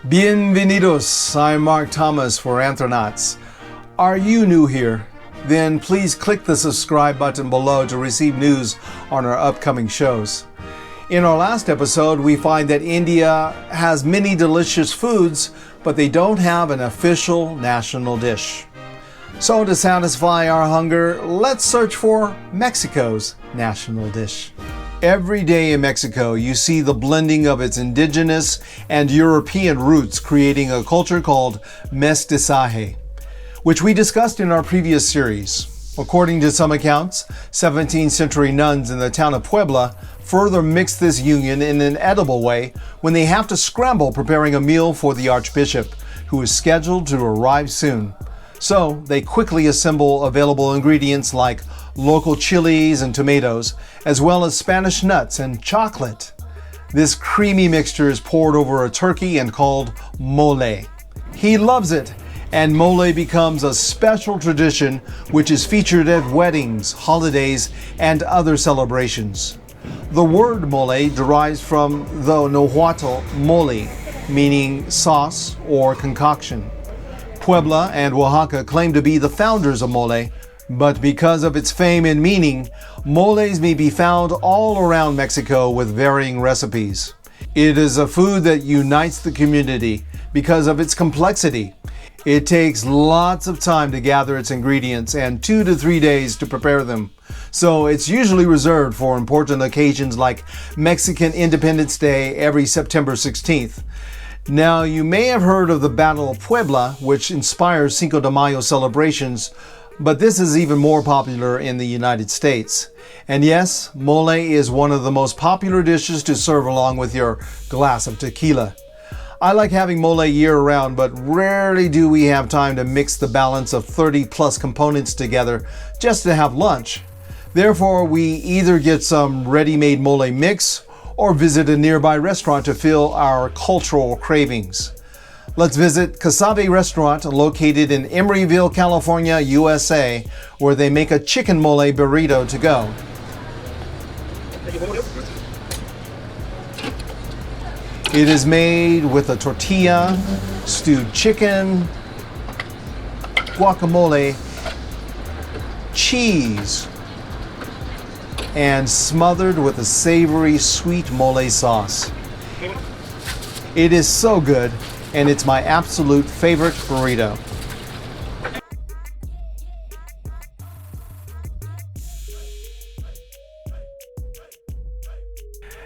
Bienvenidos, I'm Mark Thomas for Anthronauts. Are you new here? Then please click the subscribe button below to receive news on our upcoming shows. In our last episode, we find that India has many delicious foods, but they don't have an official national dish. So to satisfy our hunger, let's search for Mexico's national dish. Every day in Mexico, you see the blending of its indigenous and European roots, creating a culture called mestizaje, which we discussed in our previous series. According to some accounts, 17th century nuns in the town of Puebla further mix this union in an edible way when they have to scramble preparing a meal for the archbishop, who is scheduled to arrive soon. So they quickly assemble available ingredients like local chilies and tomatoes, as well as Spanish nuts and chocolate. This creamy mixture is poured over a turkey and called mole. He loves it, and mole becomes a special tradition which is featured at weddings, holidays, and other celebrations. The word mole derives from the Nahuatl mole, meaning sauce or concoction. Puebla and Oaxaca claim to be the founders of mole, but because of its fame and meaning, moles may be found all around Mexico with varying recipes. It is a food that unites the community because of its complexity. It takes lots of time to gather its ingredients and 2 to 3 days to prepare them. So it's usually reserved for important occasions like Mexican Independence Day every September 16th. Now, you may have heard of the Battle of Puebla, which inspires Cinco de Mayo celebrations, but this is even more popular in the United States. And yes, mole is one of the most popular dishes to serve along with your glass of tequila. I like having mole year-round, but rarely do we have time to mix the balance of 30-plus components together just to have lunch. Therefore, we either get some ready-made mole mix or visit a nearby restaurant to fill our cultural cravings. Let's visit Casabe Restaurant, located in Emeryville, California, USA, where they make a chicken mole burrito to go. It is made with a tortilla, stewed chicken, guacamole, cheese, and smothered with a savory sweet mole sauce. It is so good, and it's my absolute favorite burrito.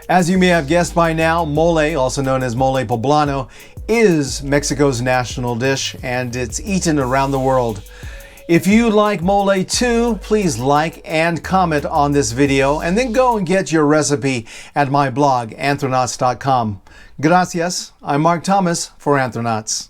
As you may have guessed by now, mole, also known as mole poblano, is Mexico's national dish, and it's eaten around the world. If you like mole too, please like and comment on this video, and then go and get your recipe at my blog, anthronauts.com. Gracias. I'm Mark Thomas for Anthronauts.